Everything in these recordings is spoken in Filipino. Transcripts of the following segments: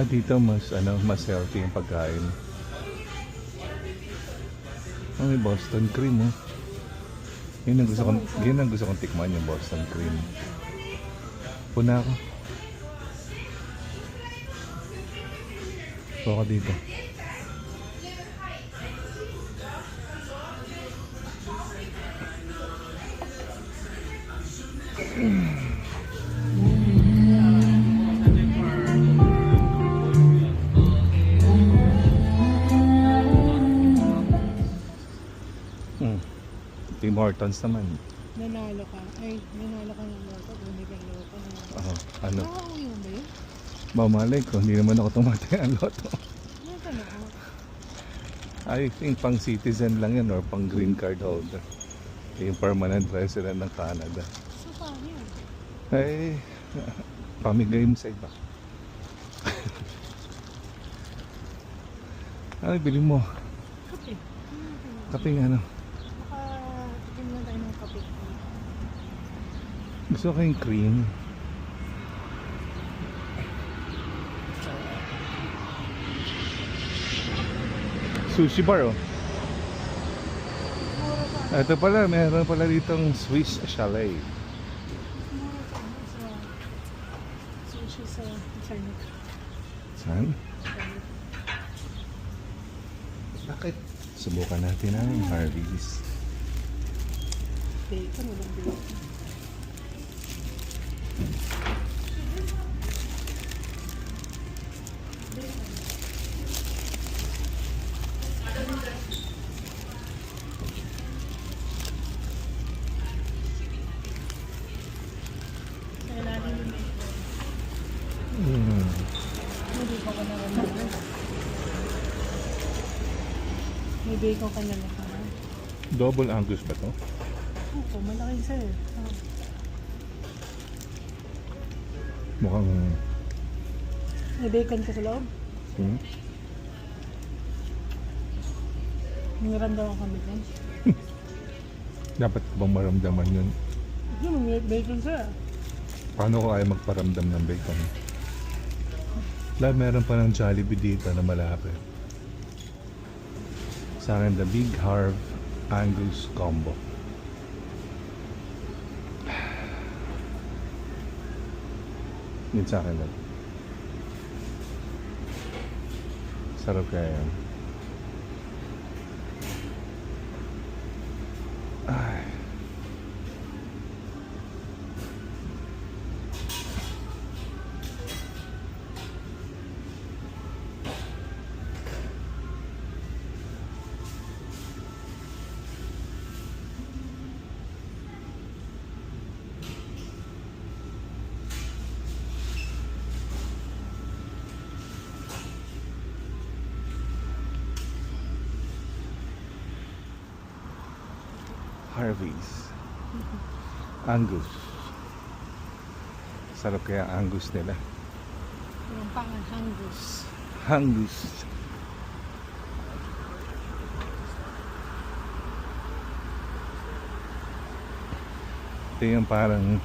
Dito mas healthy yung pagkain. May Boston cream, oh. Yun ang gusto kong tikman, yung Boston cream. Puna ako. Puka dito. Tim Hortons naman. Nanalo ka. Ay, nanalo ka ng loto. Bumigay loto na. Ano? Nakakauwi mo ba yun? Mamalay ko, hindi naman ako tumatay ang loto. Nasaan ako? I think pang citizen lang yan or pang green card holder. Yung permanent resident ng Canada. So, paano yun? Ay, pamigay mo sa iba. Ay, bili mo. Kape. Kape nga ano. Baka tikim lang tayo ng kape. Gusto ko yung cream. Sushi bar, oh. Ito pala, meron pala ditong Swiss Chalet. Mura ka sa sushi sa China. Saan? Bakit? Subukan natin ang Harvey's. Bacon, walang bacon. Sa ilalim yung bacon. Hindi pa ka naman. May bacon ka na lang. Double Angus ba to? Oo, malaki sir. Mukhang... May bacon ka sa loob? Naramdaman kami dyan. Dapat bang maramdaman yun? Hindi, may bacon sir. Paano ko kaya magparamdam ng bacon? Meron pa ng Jollibee dito na malapit. Sa akin, the Big Harv Angus Combo. Yun sa akin lang. Sarap kaya yan. Ay. Harvey's Angus. Sarap kaya Angus nila. Yung pangan Angus. Angus. Ito yung parang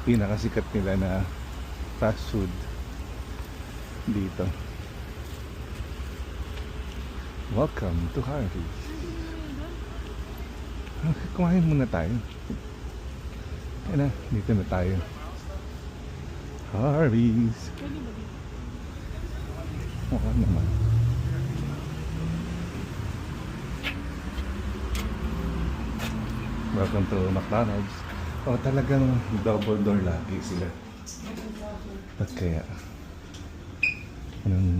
pinakasikat nila na fast food dito. Welcome to Harvey's. Kumain muna tayo. Ayun na, dito na tayo. Harvey's. Pwede ba dito? Oo naman. Welcome to McDonald's. Talagang double door lagi sila. Ba't kaya? Anong...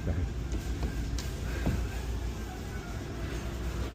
Bakit?